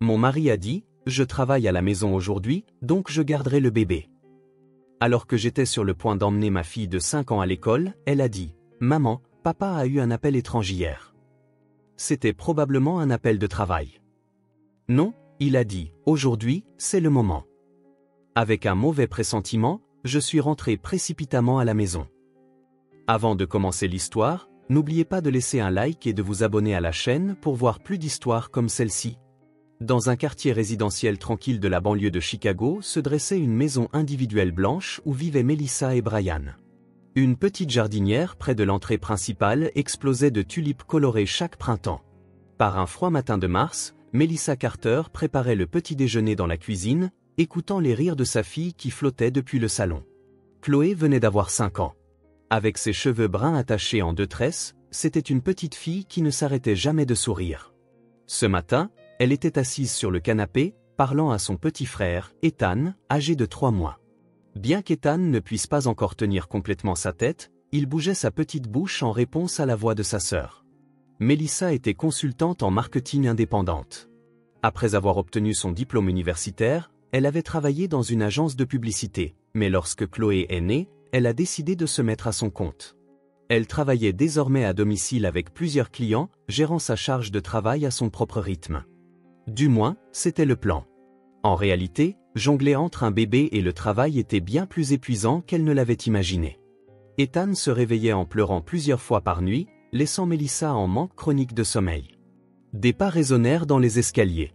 Mon mari a dit, je travaille à la maison aujourd'hui, donc je garderai le bébé. Alors que j'étais sur le point d'emmener ma fille de 5 ans à l'école, elle a dit, maman, papa a eu un appel étrange hier. C'était probablement un appel de travail. Non, il a dit, aujourd'hui, c'est le moment. Avec un mauvais pressentiment, je suis rentré précipitamment à la maison. Avant de commencer l'histoire, n'oubliez pas de laisser un like et de vous abonner à la chaîne pour voir plus d'histoires comme celle-ci. Dans un quartier résidentiel tranquille de la banlieue de Chicago se dressait une maison individuelle blanche où vivaient Melissa et Brian. Une petite jardinière près de l'entrée principale explosait de tulipes colorées chaque printemps. Par un froid matin de mars, Melissa Carter préparait le petit déjeuner dans la cuisine, écoutant les rires de sa fille qui flottait depuis le salon. Chloé venait d'avoir 5 ans. Avec ses cheveux bruns attachés en 2 tresses, c'était une petite fille qui ne s'arrêtait jamais de sourire. Ce matin, elle était assise sur le canapé, parlant à son petit frère, Ethan, âgé de 3 mois. Bien qu'Ethan ne puisse pas encore tenir complètement sa tête, il bougeait sa petite bouche en réponse à la voix de sa sœur. Melissa était consultante en marketing indépendante. Après avoir obtenu son diplôme universitaire, elle avait travaillé dans une agence de publicité, mais lorsque Chloé est née, elle a décidé de se mettre à son compte. Elle travaillait désormais à domicile avec plusieurs clients, gérant sa charge de travail à son propre rythme. Du moins, c'était le plan. En réalité, jongler entre un bébé et le travail était bien plus épuisant qu'elle ne l'avait imaginé. Ethan se réveillait en pleurant plusieurs fois par nuit, laissant Melissa en manque chronique de sommeil. Des pas résonnèrent dans les escaliers.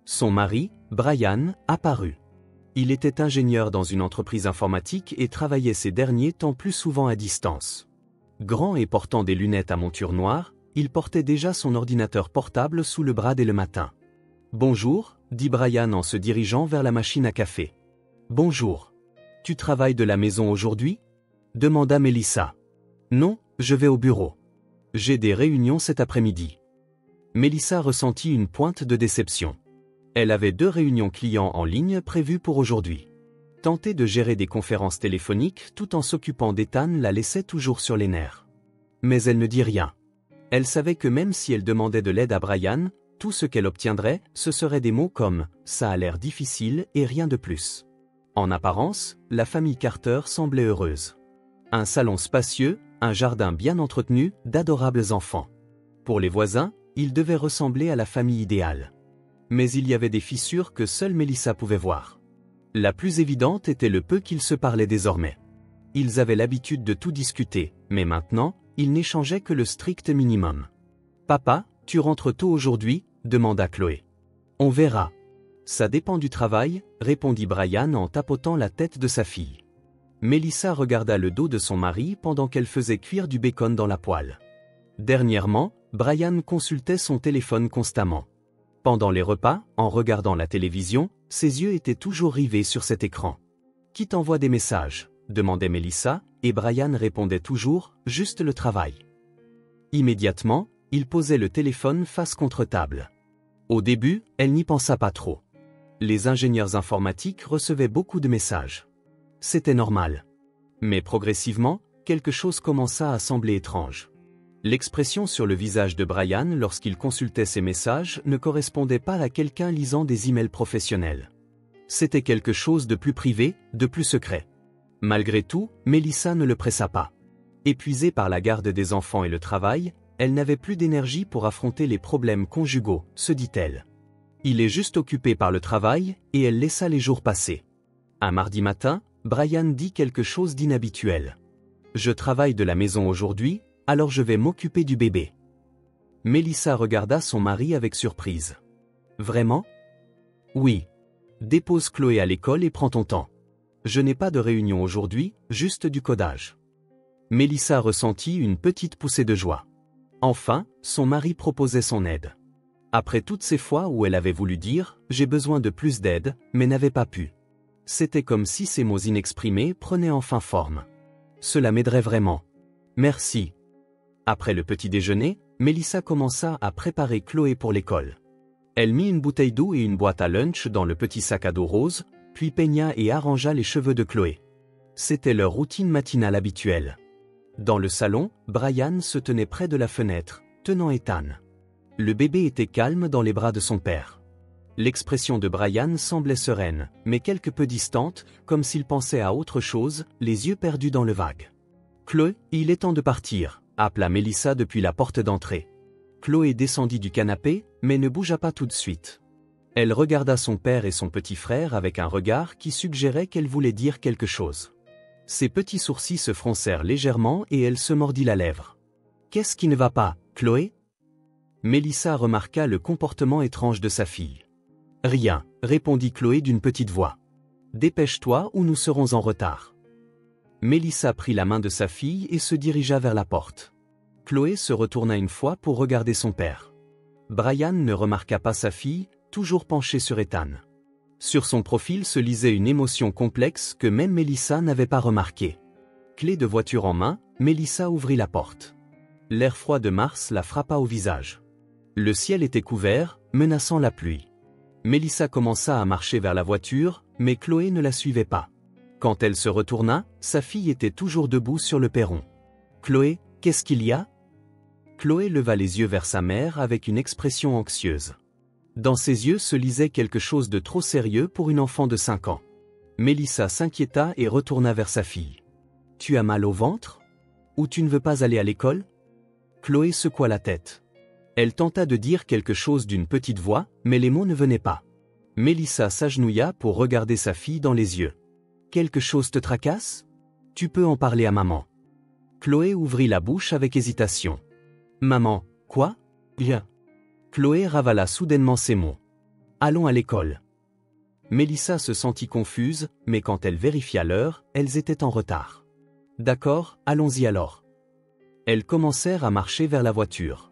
Son mari, Brian, apparut. Il était ingénieur dans une entreprise informatique et travaillait ces derniers temps plus souvent à distance. Grand et portant des lunettes à monture noire, il portait déjà son ordinateur portable sous le bras dès le matin. « Bonjour », dit Brian en se dirigeant vers la machine à café. « Bonjour. Tu travailles de la maison aujourd'hui » demanda Melissa. « Non, je vais au bureau. J'ai des réunions cet après-midi. » Melissa ressentit une pointe de déception. Elle avait 2 réunions clients en ligne prévues pour aujourd'hui. Tenter de gérer des conférences téléphoniques tout en s'occupant d'Ethan la laissait toujours sur les nerfs. Mais elle ne dit rien. Elle savait que même si elle demandait de l'aide à Brian, tout ce qu'elle obtiendrait, ce seraient des mots comme « ça a l'air difficile » et rien de plus. En apparence, la famille Carter semblait heureuse. Un salon spacieux, un jardin bien entretenu, d'adorables enfants. Pour les voisins, ils devaient ressembler à la famille idéale. Mais il y avait des fissures que seule Melissa pouvait voir. La plus évidente était le peu qu'ils se parlaient désormais. Ils avaient l'habitude de tout discuter, mais maintenant, ils n'échangeaient que le strict minimum. « Papa, tu rentres tôt aujourd'hui ?» demanda Chloé. « On verra. Ça dépend du travail », répondit Brian en tapotant la tête de sa fille. Melissa regarda le dos de son mari pendant qu'elle faisait cuire du bacon dans la poêle. Dernièrement, Brian consultait son téléphone constamment. Pendant les repas, en regardant la télévision, ses yeux étaient toujours rivés sur cet écran. « Qui t'envoie des messages ?» demandait Melissa, et Brian répondait toujours « juste le travail ». Immédiatement, il posait le téléphone face contre table. Au début, elle n'y pensa pas trop. Les ingénieurs informatiques recevaient beaucoup de messages. C'était normal. Mais progressivement, quelque chose commença à sembler étrange. L'expression sur le visage de Brian lorsqu'il consultait ses messages ne correspondait pas à quelqu'un lisant des emails professionnels. C'était quelque chose de plus privé, de plus secret. Malgré tout, Melissa ne le pressa pas. Épuisée par la garde des enfants et le travail, elle n'avait plus d'énergie pour affronter les problèmes conjugaux, se dit-elle. Il est juste occupé par le travail, et elle laissa les jours passer. Un mardi matin, Brian dit quelque chose d'inhabituel. « Je travaille de la maison aujourd'hui, alors je vais m'occuper du bébé. » Melissa regarda son mari avec surprise. « Vraiment ? » ?»« Oui. Dépose Chloé à l'école et prends ton temps. Je n'ai pas de réunion aujourd'hui, juste du codage. » Melissa ressentit une petite poussée de joie. Enfin, son mari proposait son aide. Après toutes ces fois où elle avait voulu dire « j'ai besoin de plus d'aide », mais n'avait pas pu. C'était comme si ces mots inexprimés prenaient enfin forme. Cela m'aiderait vraiment. Merci. Après le petit déjeuner, Melissa commença à préparer Chloé pour l'école. Elle mit une bouteille d'eau et une boîte à lunch dans le petit sac à dos rose, puis peigna et arrangea les cheveux de Chloé. C'était leur routine matinale habituelle. Dans le salon, Brian se tenait près de la fenêtre, tenant Ethan. Le bébé était calme dans les bras de son père. L'expression de Brian semblait sereine, mais quelque peu distante, comme s'il pensait à autre chose, les yeux perdus dans le vague. « Chloé, il est temps de partir », appela Mélissa depuis la porte d'entrée. Chloé descendit du canapé, mais ne bougea pas tout de suite. Elle regarda son père et son petit frère avec un regard qui suggérait qu'elle voulait dire quelque chose. Ses petits sourcils se froncèrent légèrement et elle se mordit la lèvre. « Qu'est-ce qui ne va pas, Chloé ?» Mélissa remarqua le comportement étrange de sa fille. « Rien », répondit Chloé d'une petite voix. « Dépêche-toi ou nous serons en retard. » Mélissa prit la main de sa fille et se dirigea vers la porte. Chloé se retourna une fois pour regarder son père. Brian ne remarqua pas sa fille, toujours penchée sur Ethan. Sur son profil se lisait une émotion complexe que même Mélissa n'avait pas remarquée. Clé de voiture en main, Mélissa ouvrit la porte. L'air froid de mars la frappa au visage. Le ciel était couvert, menaçant la pluie. Mélissa commença à marcher vers la voiture, mais Chloé ne la suivait pas. Quand elle se retourna, sa fille était toujours debout sur le perron. « Chloé, qu'est-ce qu'il y a ?» Chloé leva les yeux vers sa mère avec une expression anxieuse. Dans ses yeux se lisait quelque chose de trop sérieux pour une enfant de 5 ans. Mélissa s'inquiéta et retourna vers sa fille. « Tu as mal au ventre ? Ou tu ne veux pas aller à l'école ?» Chloé secoua la tête. Elle tenta de dire quelque chose d'une petite voix, mais les mots ne venaient pas. Mélissa s'agenouilla pour regarder sa fille dans les yeux. « Quelque chose te tracasse ? Tu peux en parler à maman. » Chloé ouvrit la bouche avec hésitation. « Maman, quoi ? Bien. » Chloé ravala soudainement ces mots. « Allons à l'école. » Mélissa se sentit confuse, mais quand elle vérifia l'heure, elles étaient en retard. « D'accord, allons-y alors. » Elles commencèrent à marcher vers la voiture.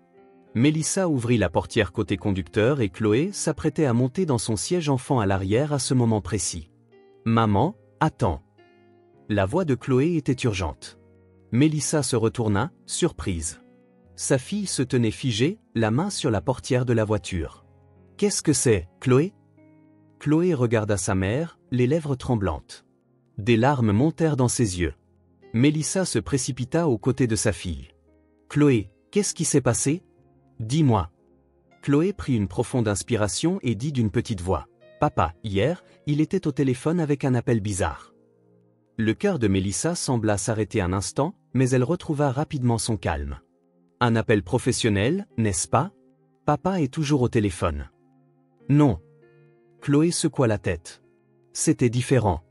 Mélissa ouvrit la portière côté conducteur et Chloé s'apprêtait à monter dans son siège enfant à l'arrière à ce moment précis. « Maman, attends. » La voix de Chloé était urgente. Mélissa se retourna, surprise. Sa fille se tenait figée, la main sur la portière de la voiture. « Qu'est-ce que c'est, Chloé ?» Chloé regarda sa mère, les lèvres tremblantes. Des larmes montèrent dans ses yeux. Mélissa se précipita aux côtés de sa fille. « Chloé, qu'est-ce qui s'est passé ? Dis-moi. » Chloé prit une profonde inspiration et dit d'une petite voix. « Papa, hier, il était au téléphone avec un appel bizarre. » Le cœur de Mélissa sembla s'arrêter un instant, mais elle retrouva rapidement son calme. « Un appel professionnel, n'est-ce pas ? Papa est toujours au téléphone. » « Non. » Chloé secoua la tête. C'était différent.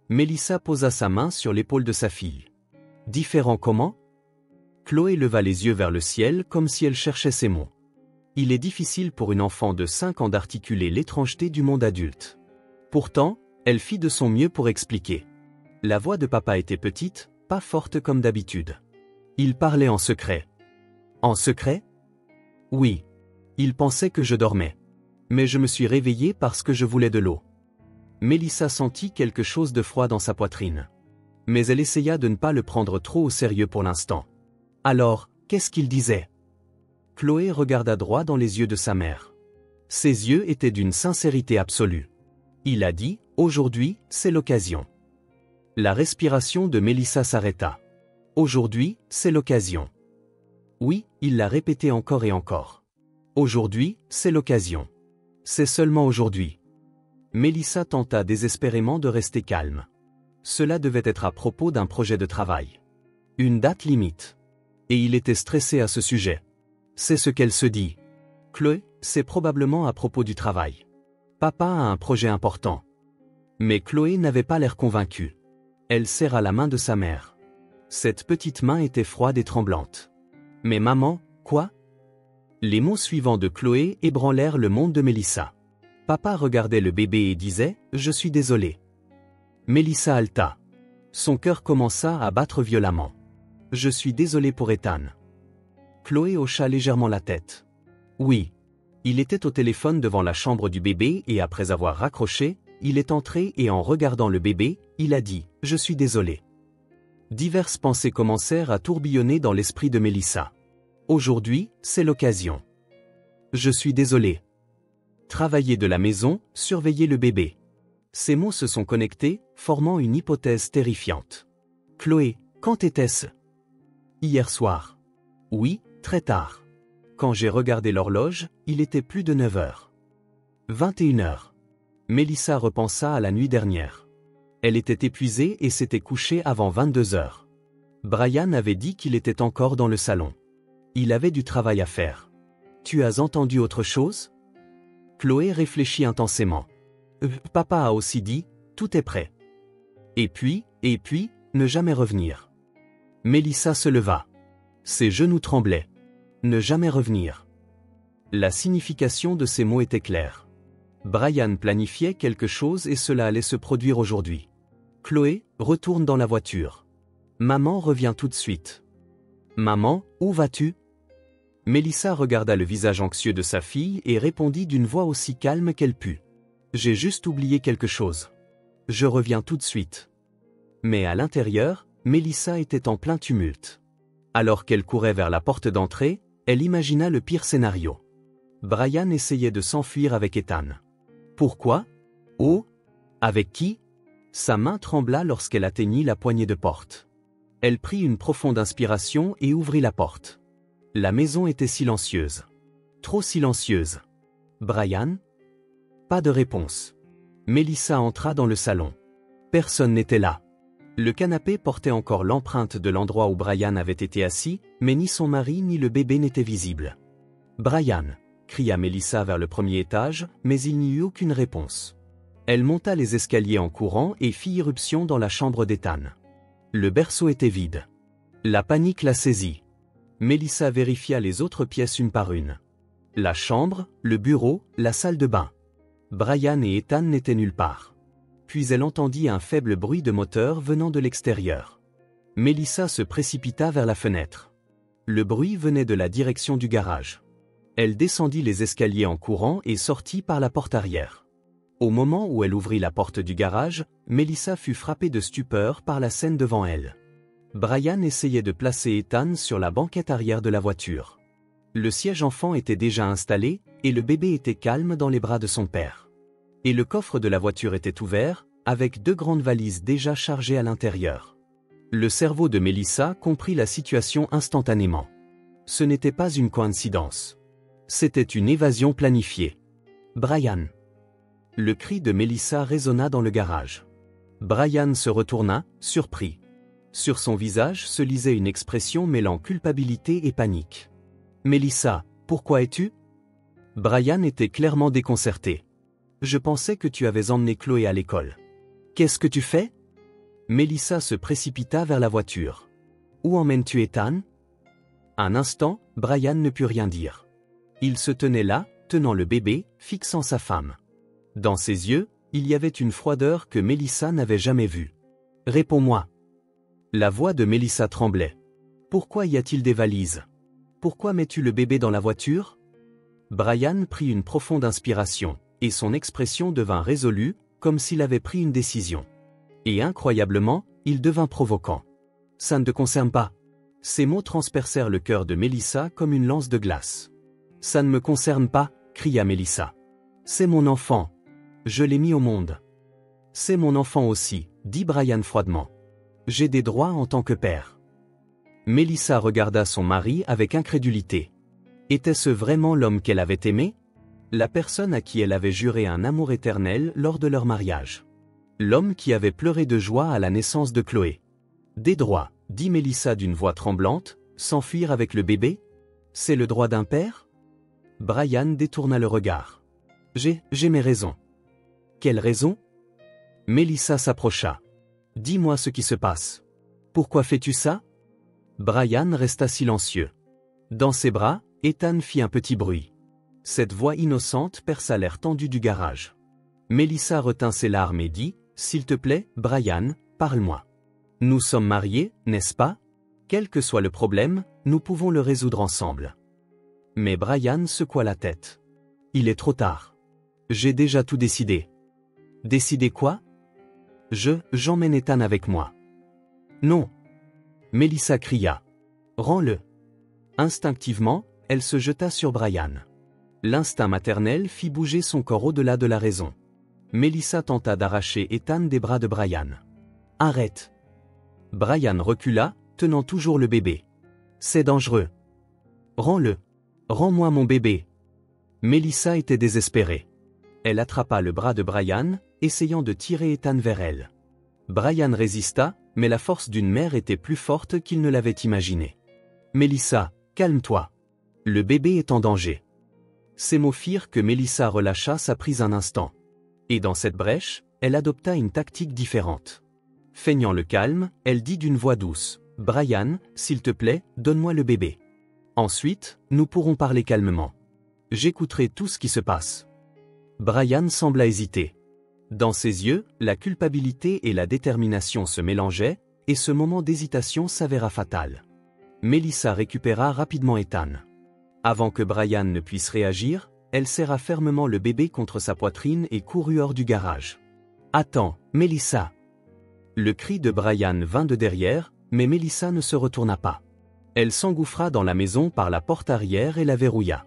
Mélissa posa sa main sur l'épaule de sa fille. « Différent comment ?» Chloé leva les yeux vers le ciel comme si elle cherchait ses mots. Il est difficile pour une enfant de 5 ans d'articuler l'étrangeté du monde adulte. Pourtant, elle fit de son mieux pour expliquer. La voix de papa était petite, pas forte comme d'habitude. Il parlait en secret. En secret ? Oui. Il pensait que je dormais. Mais je me suis réveillée parce que je voulais de l'eau. Mélissa sentit quelque chose de froid dans sa poitrine. Mais elle essaya de ne pas le prendre trop au sérieux pour l'instant. Alors, qu'est-ce qu'il disait ? Chloé regarda droit dans les yeux de sa mère. Ses yeux étaient d'une sincérité absolue. Il a dit, aujourd'hui, c'est l'occasion. La respiration de Mélissa s'arrêta. Aujourd'hui, c'est l'occasion. Oui, il l'a répété encore et encore. Aujourd'hui, c'est l'occasion. C'est seulement aujourd'hui. Mélissa tenta désespérément de rester calme. Cela devait être à propos d'un projet de travail. Une date limite. Et il était stressé à ce sujet. C'est ce qu'elle se dit. Chloé, c'est probablement à propos du travail. Papa a un projet important. Mais Chloé n'avait pas l'air convaincue. Elle serra la main de sa mère. Cette petite main était froide et tremblante. Mais maman, quoi ? Les mots suivants de Chloé ébranlèrent le monde de Mélissa. Papa regardait le bébé et disait « Je suis désolé ». Mélissa haleta. Son cœur commença à battre violemment. « Je suis désolé pour Ethan. » Chloé hocha légèrement la tête. Oui. Il était au téléphone devant la chambre du bébé et après avoir raccroché, il est entré et en regardant le bébé, il a dit « Je suis désolé ». Diverses pensées commencèrent à tourbillonner dans l'esprit de Mélissa. Aujourd'hui, c'est l'occasion. Je suis désolé. Travailler de la maison, surveiller le bébé. Ces mots se sont connectés, formant une hypothèse terrifiante. Chloé, quand était-ce ? Hier soir. Oui, très tard. Quand j'ai regardé l'horloge, il était plus de 9 heures. 21 heures. Mélissa repensa à la nuit dernière. Elle était épuisée et s'était couchée avant 22 heures. Brian avait dit qu'il était encore dans le salon. Il avait du travail à faire. Tu as entendu autre chose? Chloé réfléchit intensément. Papa a aussi dit, tout est prêt. Et puis, ne jamais revenir. Mélissa se leva. Ses genoux tremblaient. Ne jamais revenir. La signification de ces mots était claire. Brian planifiait quelque chose et cela allait se produire aujourd'hui. Chloé, retourne dans la voiture. Maman revient tout de suite. Maman, où vas-tu? Mélissa regarda le visage anxieux de sa fille et répondit d'une voix aussi calme qu'elle put. J'ai juste oublié quelque chose. Je reviens tout de suite. Mais à l'intérieur, Mélissa était en plein tumulte. Alors qu'elle courait vers la porte d'entrée, elle imagina le pire scénario. Brian essayait de s'enfuir avec Ethan. Pourquoi? Oh? Avec qui? Sa main trembla lorsqu'elle atteignit la poignée de porte. Elle prit une profonde inspiration et ouvrit la porte. La maison était silencieuse. Trop silencieuse. Brian? Pas de réponse. Mélissa entra dans le salon. Personne n'était là. Le canapé portait encore l'empreinte de l'endroit où Brian avait été assis, mais ni son mari ni le bébé n'étaient visibles. Brian, cria Mélissa vers le premier étage, mais il n'y eut aucune réponse. Elle monta les escaliers en courant et fit irruption dans la chambre d'Ethan. Le berceau était vide. La panique la saisit. Mélissa vérifia les autres pièces une par une. La chambre, le bureau, la salle de bain. Brian et Ethan n'étaient nulle part. Puis elle entendit un faible bruit de moteur venant de l'extérieur. Mélissa se précipita vers la fenêtre. Le bruit venait de la direction du garage. Elle descendit les escaliers en courant et sortit par la porte arrière. Au moment où elle ouvrit la porte du garage, Mélissa fut frappée de stupeur par la scène devant elle. Brian essayait de placer Ethan sur la banquette arrière de la voiture. Le siège enfant était déjà installé, et le bébé était calme dans les bras de son père. Et le coffre de la voiture était ouvert, avec 2 grandes valises déjà chargées à l'intérieur. Le cerveau de Mélissa comprit la situation instantanément. Ce n'était pas une coïncidence. C'était une évasion planifiée. Brian. Le cri de Mélissa résonna dans le garage. Brian se retourna, surpris. Sur son visage se lisait une expression mêlant culpabilité et panique. Mélissa, pourquoi es-tu? Brian était clairement déconcerté. Je pensais que tu avais emmené Chloé à l'école. Qu'est-ce que tu fais? Mélissa se précipita vers la voiture. Où emmènes-tu Ethan? Un instant, Brian ne put rien dire. Il se tenait là, tenant le bébé, fixant sa femme. Dans ses yeux, il y avait une froideur que Mélissa n'avait jamais vue. Réponds-moi. La voix de Mélissa tremblait. Pourquoi y a-t-il des valises? Pourquoi mets-tu le bébé dans la voiture? Brian prit une profonde inspiration, et son expression devint résolue, comme s'il avait pris une décision. Et incroyablement, il devint provoquant. Ça ne te concerne pas. Ces mots transpercèrent le cœur de Mélissa comme une lance de glace. Ça ne me concerne pas, cria Mélissa. C'est mon enfant. Je l'ai mis au monde. C'est mon enfant aussi, dit Brian froidement. J'ai des droits en tant que père. Mélissa regarda son mari avec incrédulité. Était-ce vraiment l'homme qu'elle avait aimé? La personne à qui elle avait juré un amour éternel lors de leur mariage. L'homme qui avait pleuré de joie à la naissance de Chloé. Des droits, dit Mélissa d'une voix tremblante, s'enfuir avec le bébé? C'est le droit d'un père? Brian détourna le regard. J'ai mes raisons. Quelles raisons? Mélissa s'approcha. Dis-moi ce qui se passe. Pourquoi fais-tu ça? Brian resta silencieux. Dans ses bras, Ethan fit un petit bruit. Cette voix innocente perça l'air tendu du garage. Mélissa retint ses larmes et dit, « S'il te plaît, Brian, parle-moi. Nous sommes mariés, n'est-ce pas? Quel que soit le problème, nous pouvons le résoudre ensemble. » Mais Brian secoua la tête. « Il est trop tard. J'ai déjà tout décidé. » Décidé quoi? J'emmène Ethan avec moi. Non. Mélissa cria. Rends-le. Instinctivement, elle se jeta sur Brian. L'instinct maternel fit bouger son corps au-delà de la raison. Mélissa tenta d'arracher Ethan des bras de Brian. Arrête. Brian recula, tenant toujours le bébé. C'est dangereux. Rends-le. Rends-moi mon bébé. Mélissa était désespérée. Elle attrapa le bras de Brian, essayant de tirer Ethan vers elle. Brian résista, mais la force d'une mère était plus forte qu'il ne l'avait imaginé. « Melissa, calme-toi. Le bébé est en danger. » Ces mots firent que Melissa relâcha sa prise un instant. Et dans cette brèche, elle adopta une tactique différente. Feignant le calme, elle dit d'une voix douce, « Brian, s'il te plaît, donne-moi le bébé. Ensuite, nous pourrons parler calmement. J'écouterai tout ce qui se passe. » Brian sembla hésiter. Dans ses yeux, la culpabilité et la détermination se mélangeaient, et ce moment d'hésitation s'avéra fatal. Melissa récupéra rapidement Ethan. Avant que Brian ne puisse réagir, elle serra fermement le bébé contre sa poitrine et courut hors du garage. « Attends, Melissa !» Le cri de Brian vint de derrière, mais Melissa ne se retourna pas. Elle s'engouffra dans la maison par la porte arrière et la verrouilla.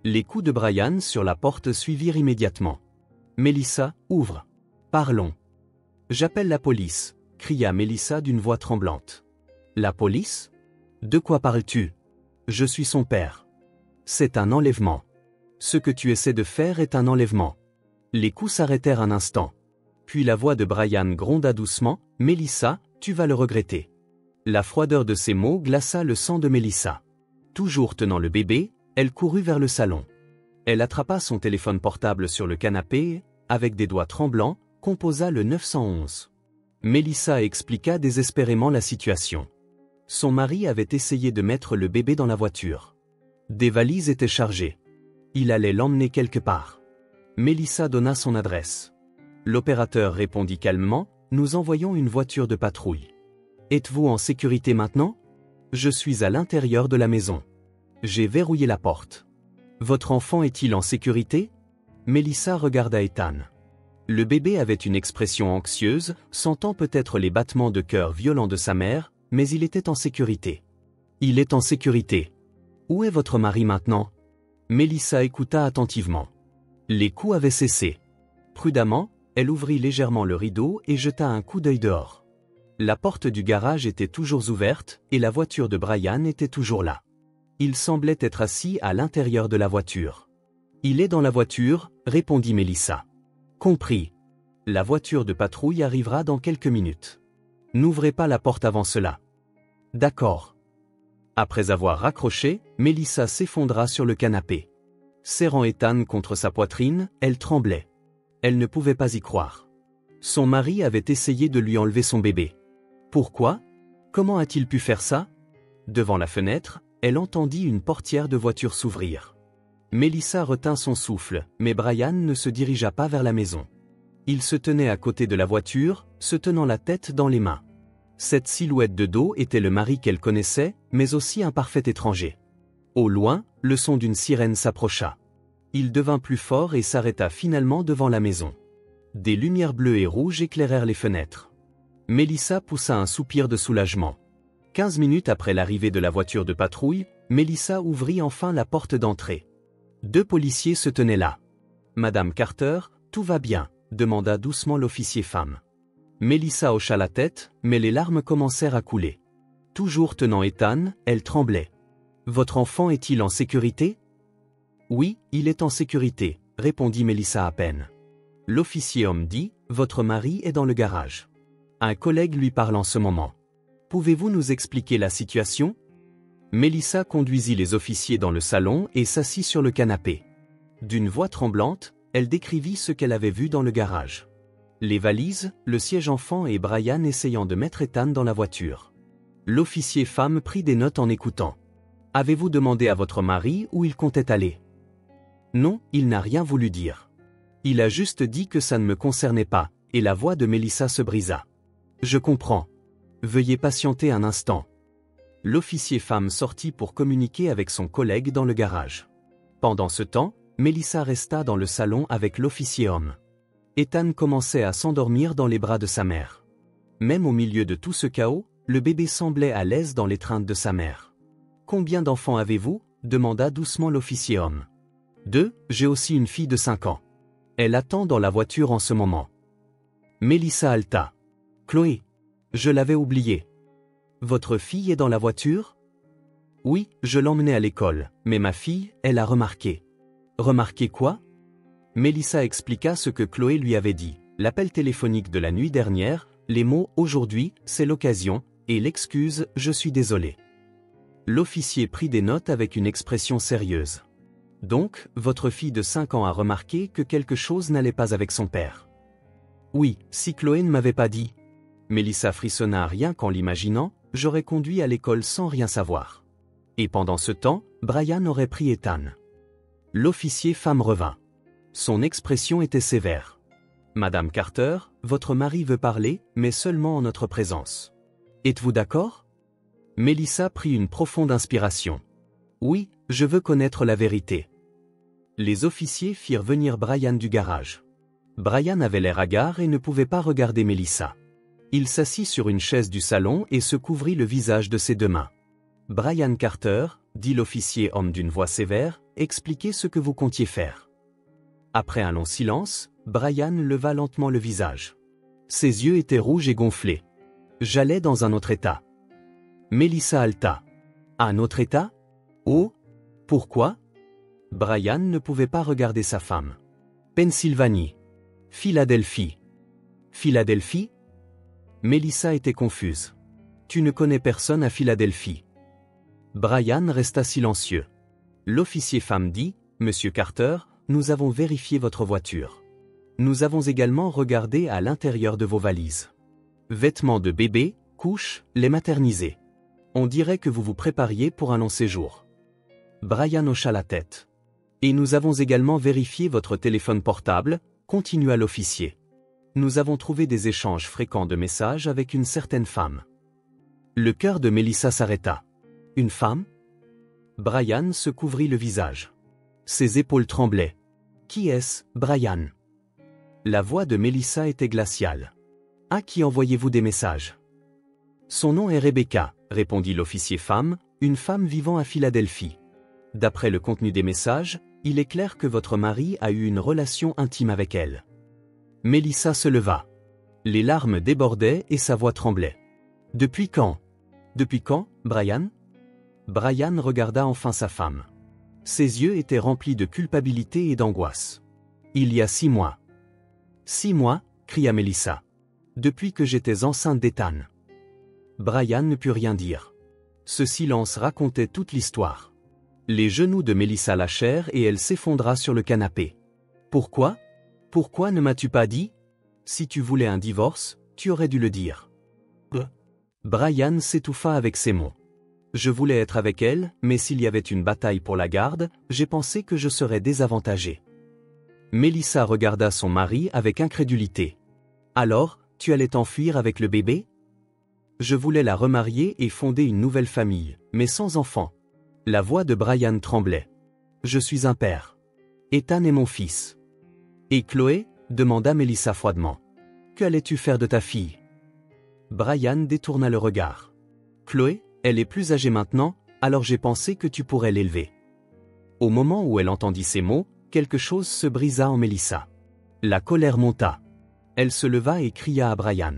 Les coups de Brian sur la porte suivirent immédiatement. « Melissa, ouvre. Parlons. »« J'appelle la police », cria Melissa d'une voix tremblante. « La police ? De quoi parles-tu ? Je suis son père. C'est un enlèvement. Ce que tu essaies de faire est un enlèvement. » Les coups s'arrêtèrent un instant. Puis la voix de Brian gronda doucement, « Melissa, tu vas le regretter. » La froideur de ces mots glaça le sang de Melissa. Toujours tenant le bébé, elle courut vers le salon. Elle attrapa son téléphone portable sur le canapé et, avec des doigts tremblants, composa le 911. Melissa expliqua désespérément la situation. Son mari avait essayé de mettre le bébé dans la voiture. Des valises étaient chargées. Il allait l'emmener quelque part. Melissa donna son adresse. L'opérateur répondit calmement, « Nous envoyons une voiture de patrouille. Êtes-vous en sécurité maintenant ? Je suis à l'intérieur de la maison. J'ai verrouillé la porte. Votre enfant est-il en sécurité ? » Melissa regarda Ethan. Le bébé avait une expression anxieuse, sentant peut-être les battements de cœur violents de sa mère, mais il était en sécurité. « Il est en sécurité. Où est votre mari maintenant ?» Melissa écouta attentivement. Les coups avaient cessé. Prudemment, elle ouvrit légèrement le rideau et jeta un coup d'œil dehors. La porte du garage était toujours ouverte et la voiture de Brian était toujours là. Il semblait être assis à l'intérieur de la voiture. « Il est dans la voiture », répondit Melissa. « Compris. La voiture de patrouille arrivera dans quelques minutes. N'ouvrez pas la porte avant cela. »« D'accord. » Après avoir raccroché, Melissa s'effondra sur le canapé. Serrant Ethan contre sa poitrine, elle tremblait. Elle ne pouvait pas y croire. Son mari avait essayé de lui enlever son bébé. Pourquoi ? Comment a-t-il pu faire ça ? Devant la fenêtre, elle entendit une portière de voiture s'ouvrir. Melissa retint son souffle, mais Brian ne se dirigea pas vers la maison. Il se tenait à côté de la voiture, se tenant la tête dans les mains. Cette silhouette de dos était le mari qu'elle connaissait, mais aussi un parfait étranger. Au loin, le son d'une sirène s'approcha. Il devint plus fort et s'arrêta finalement devant la maison. Des lumières bleues et rouges éclairèrent les fenêtres. Melissa poussa un soupir de soulagement. 15 minutes après l'arrivée de la voiture de patrouille, Melissa ouvrit enfin la porte d'entrée. 2 policiers se tenaient là. « Madame Carter, tout va bien ?» demanda doucement l'officier femme. Melissa hocha la tête, mais les larmes commencèrent à couler. Toujours tenant Ethan, elle tremblait. « Votre enfant est-il en sécurité ? » « Oui, il est en sécurité », répondit Melissa à peine. L'officier homme dit, « Votre mari est dans le garage. Un collègue lui parle en ce moment. Pouvez-vous nous expliquer la situation ?» Melissa conduisit les officiers dans le salon et s'assit sur le canapé. D'une voix tremblante, elle décrivit ce qu'elle avait vu dans le garage. Les valises, le siège enfant et Brian essayant de mettre Ethan dans la voiture. L'officier femme prit des notes en écoutant. « Avez-vous demandé à votre mari où il comptait aller ?» « Non, il n'a rien voulu dire. Il a juste dit que ça ne me concernait pas, et la voix de Melissa se brisa. « Je comprends. Veuillez patienter un instant. » L'officier femme sortit pour communiquer avec son collègue dans le garage. Pendant ce temps, Melissa resta dans le salon avec l'officier homme. Ethan commençait à s'endormir dans les bras de sa mère. Même au milieu de tout ce chaos, le bébé semblait à l'aise dans l'étreinte de sa mère. « Combien d'enfants avez-vous » demanda doucement l'officier homme. « 2, j'ai aussi une fille de 5 ans. Elle attend dans la voiture en ce moment. » Melissa haleta. « Chloé. Je l'avais oublié. Votre fille est dans la voiture ? » « Oui, je l'emmenais à l'école, mais ma fille, elle a remarqué. » « Remarqué quoi » Mélissa expliqua ce que Chloé lui avait dit, l'appel téléphonique de la nuit dernière, les mots « aujourd'hui, c'est l'occasion » et l'excuse « je suis désolé ». L'officier prit des notes avec une expression sérieuse. Donc, votre fille de 5 ans a remarqué que quelque chose n'allait pas avec son père. Oui, si Chloé ne m'avait pas dit. Mélissa frissonna rien qu'en l'imaginant, j'aurais conduit à l'école sans rien savoir. Et pendant ce temps, Brian aurait pris Ethan. L'officier femme revint. Son expression était sévère. Madame Carter, votre mari veut parler, mais seulement en notre présence. Êtes-vous d'accord? Mélissa prit une profonde inspiration. Oui, je veux connaître la vérité. Les officiers firent venir Brian du garage. Brian avait l'air hagard et ne pouvait pas regarder Mélissa. Il s'assit sur une chaise du salon et se couvrit le visage de ses deux mains. Brian Carter, dit l'officier homme d'une voix sévère, expliquez ce que vous comptiez faire. Après un long silence, Brian leva lentement le visage. Ses yeux étaient rouges et gonflés. J'allais dans un autre état. Mélissa haleta. Un autre état? Oh? Pourquoi? Brian ne pouvait pas regarder sa femme. Pennsylvanie. Philadelphie. Philadelphie? Mélissa était confuse. Tu ne connais personne à Philadelphie. Brian resta silencieux. L'officier femme dit, Monsieur Carter, nous avons vérifié votre voiture. Nous avons également regardé à l'intérieur de vos valises. Vêtements de bébé, couches, les maternisés. On dirait que vous vous prépariez pour un long séjour. Brian hocha la tête. Et nous avons également vérifié votre téléphone portable, continua l'officier. Nous avons trouvé des échanges fréquents de messages avec une certaine femme. Le cœur de Mélissa s'arrêta. Une femme? Brian se couvrit le visage. Ses épaules tremblaient. Qui est-ce, Brian? La voix de Mélissa était glaciale. À qui envoyez-vous des messages? Son nom est Rebecca, répondit l'officier femme, une femme vivant à Philadelphie. D'après le contenu des messages, il est clair que votre mari a eu une relation intime avec elle. Mélissa se leva. Les larmes débordaient et sa voix tremblait. Depuis quand? Depuis quand, Brian? Brian regarda enfin sa femme. Ses yeux étaient remplis de culpabilité et d'angoisse. Il y a 6 mois. 6 mois, cria Mélissa. Depuis que j'étais enceinte d'Ethan. Brian ne put rien dire. Ce silence racontait toute l'histoire. Les genoux de Mélissa lâchèrent et elle s'effondra sur le canapé. Pourquoi? Pourquoi ne m'as-tu pas dit? Si tu voulais un divorce, tu aurais dû le dire. Brian s'étouffa avec ces mots. Je voulais être avec elle, mais s'il y avait une bataille pour la garde, j'ai pensé que je serais désavantagée. Mélissa regarda son mari avec incrédulité. Alors, tu allais t'enfuir avec le bébé? Je voulais la remarier et fonder une nouvelle famille, mais sans enfant. La voix de Brian tremblait. Je suis un père. Ethan est mon fils. Et Chloé? Demanda Mélissa froidement. Qu'allais-tu faire de ta fille? Brian détourna le regard. Chloé, elle est plus âgée maintenant, alors j'ai pensé que tu pourrais l'élever. Au moment où elle entendit ces mots, quelque chose se brisa en Mélissa. La colère monta. Elle se leva et cria à Brian.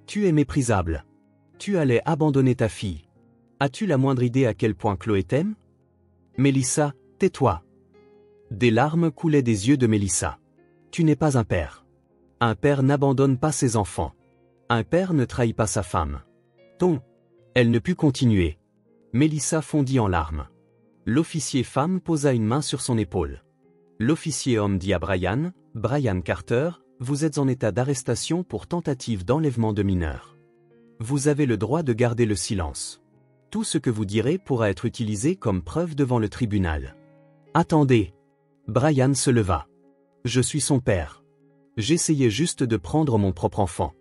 Tu es méprisable. Tu allais abandonner ta fille. As-tu la moindre idée à quel point Chloé t'aime? Mélissa, tais-toi. Des larmes coulaient des yeux de Mélissa. Tu n'es pas un père. Un père n'abandonne pas ses enfants. Un père ne trahit pas sa femme. Ton. Elle ne put continuer. Mélissa fondit en larmes. L'officier femme posa une main sur son épaule. L'officier homme dit à Brian, Brian Carter, vous êtes en état d'arrestation pour tentative d'enlèvement de mineurs. Vous avez le droit de garder le silence. Tout ce que vous direz pourra être utilisé comme preuve devant le tribunal. Attendez. Brian se leva. Je suis son père. J'essayais juste de prendre mon propre enfant.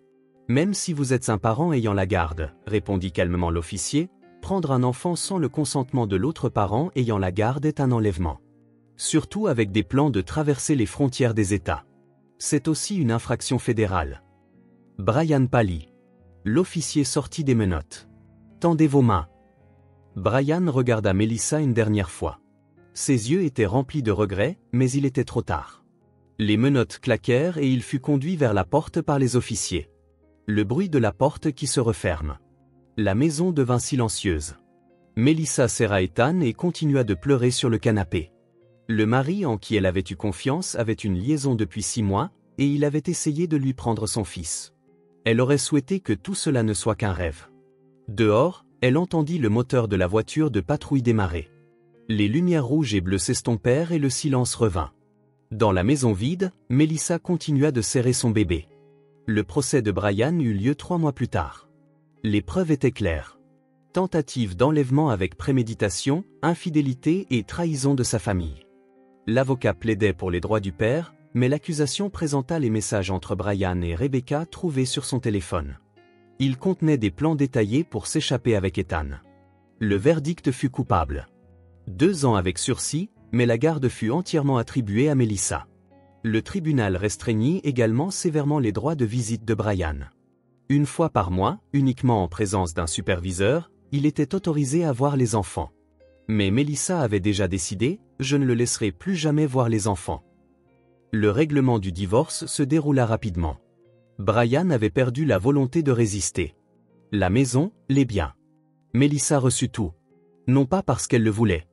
Même si vous êtes un parent ayant la garde, répondit calmement l'officier, prendre un enfant sans le consentement de l'autre parent ayant la garde est un enlèvement. Surtout avec des plans de traverser les frontières des États. C'est aussi une infraction fédérale. Brian pâlit. L'officier sortit des menottes. Tendez vos mains. Brian regarda Mélissa une dernière fois. Ses yeux étaient remplis de regrets, mais il était trop tard. Les menottes claquèrent et il fut conduit vers la porte par les officiers. Le bruit de la porte qui se referme. La maison devint silencieuse. Mélissa serra Ethan et continua de pleurer sur le canapé. Le mari en qui elle avait eu confiance avait une liaison depuis 6 mois, et il avait essayé de lui prendre son fils. Elle aurait souhaité que tout cela ne soit qu'un rêve. Dehors, elle entendit le moteur de la voiture de patrouille démarrer. Les lumières rouges et bleues s'estompèrent et le silence revint. Dans la maison vide, Melissa continua de serrer son bébé. Le procès de Brian eut lieu 3 mois plus tard. Les preuves étaient claires. Tentative d'enlèvement avec préméditation, infidélité et trahison de sa famille. L'avocat plaidait pour les droits du père, mais l'accusation présenta les messages entre Brian et Rebecca trouvés sur son téléphone. Ils contenaient des plans détaillés pour s'échapper avec Ethan. Le verdict fut coupable. 2 ans avec sursis, mais la garde fut entièrement attribuée à Melissa. Le tribunal restreignit également sévèrement les droits de visite de Brian. 1 fois par mois, uniquement en présence d'un superviseur, il était autorisé à voir les enfants. Mais Melissa avait déjà décidé, je ne le laisserai plus jamais voir les enfants. Le règlement du divorce se déroula rapidement. Brian avait perdu la volonté de résister. La maison, les biens. Melissa reçut tout. Non pas parce qu'elle le voulait.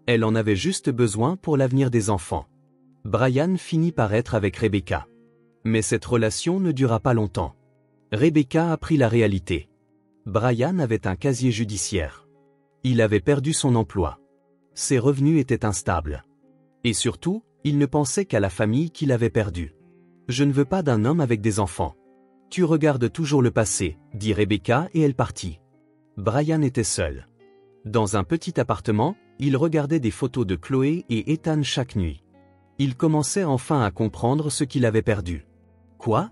Elle en avait juste besoin pour l'avenir des enfants. Brian finit par être avec Rebecca. Mais cette relation ne dura pas longtemps. Rebecca apprit la réalité. Brian avait un casier judiciaire. Il avait perdu son emploi. Ses revenus étaient instables. Et surtout, il ne pensait qu'à la famille qu'il avait perdue. « Je ne veux pas d'un homme avec des enfants. »« Tu regardes toujours le passé, » dit Rebecca et elle partit. Brian était seul. Dans un petit appartement, il regardait des photos de Chloé et Ethan chaque nuit. Il commençait enfin à comprendre ce qu'il avait perdu. Quoi?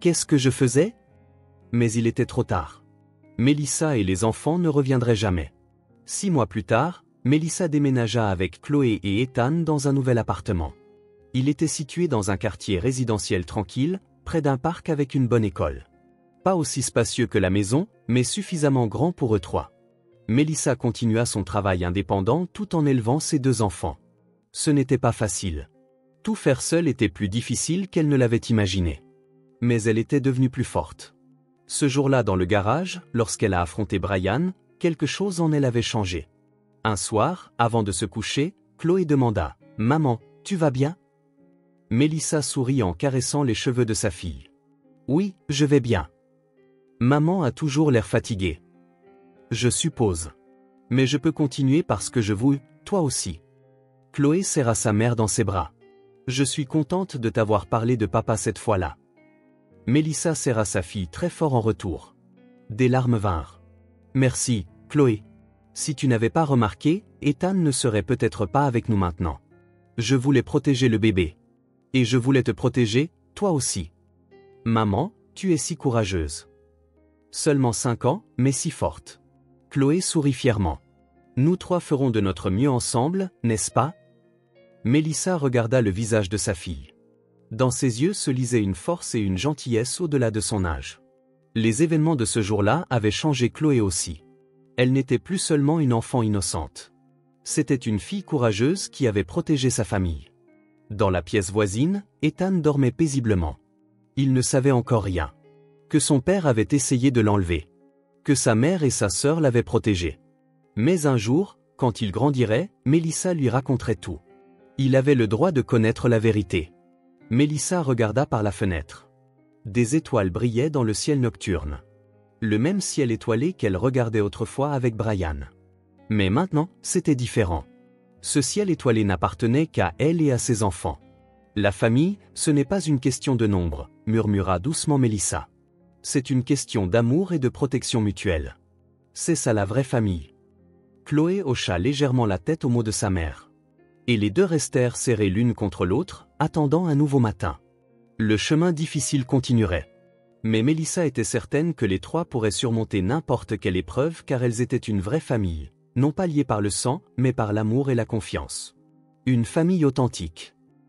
Qu'est-ce que je faisais? Mais il était trop tard. Melissa et les enfants ne reviendraient jamais. 6 mois plus tard, Melissa déménagea avec Chloé et Ethan dans un nouvel appartement. Il était situé dans un quartier résidentiel tranquille, près d'un parc avec une bonne école. Pas aussi spacieux que la maison, mais suffisamment grand pour eux 3. Melissa continua son travail indépendant tout en élevant ses 2 enfants. Ce n'était pas facile. Tout faire seule était plus difficile qu'elle ne l'avait imaginé. Mais elle était devenue plus forte. Ce jour-là dans le garage, lorsqu'elle a affronté Brian, quelque chose en elle avait changé. Un soir, avant de se coucher, Chloé demanda « Maman, tu vas bien ?» Melissa sourit en caressant les cheveux de sa fille. « Oui, je vais bien. » Maman a toujours l'air fatiguée. « Je suppose. Mais je peux continuer parce que je vous... toi aussi. » Chloé serra sa mère dans ses bras. « Je suis contente de t'avoir parlé de papa cette fois-là. » Melissa serra sa fille très fort en retour. Des larmes vinrent. « Merci, Chloé. Si tu n'avais pas remarqué, Ethan ne serait peut-être pas avec nous maintenant. Je voulais protéger le bébé. Et je voulais te protéger, toi aussi. Maman, tu es si courageuse. Seulement 5 ans, mais si forte. » Chloé sourit fièrement. « Nous 3 ferons de notre mieux ensemble, n'est-ce pas ?» Melissa regarda le visage de sa fille. Dans ses yeux se lisait une force et une gentillesse au-delà de son âge. Les événements de ce jour-là avaient changé Chloé aussi. Elle n'était plus seulement une enfant innocente. C'était une fille courageuse qui avait protégé sa famille. Dans la pièce voisine, Ethan dormait paisiblement. Il ne savait encore rien. Que son père avait essayé de l'enlever. Que sa mère et sa sœur l'avaient protégé. Mais un jour, quand il grandirait, Melissa lui raconterait tout. Il avait le droit de connaître la vérité. Melissa regarda par la fenêtre. Des étoiles brillaient dans le ciel nocturne. Le même ciel étoilé qu'elle regardait autrefois avec Brian. Mais maintenant, c'était différent. Ce ciel étoilé n'appartenait qu'à elle et à ses enfants. La famille, ce n'est pas une question de nombre, murmura doucement Melissa. C'est une question d'amour et de protection mutuelle. C'est ça la vraie famille. Chloé hocha légèrement la tête aux mots de sa mère. Et les 2 restèrent serrés l'une contre l'autre, attendant un nouveau matin. Le chemin difficile continuerait. Mais Melissa était certaine que les 3 pourraient surmonter n'importe quelle épreuve car elles étaient une vraie famille, non pas liées par le sang, mais par l'amour et la confiance. Une famille authentique.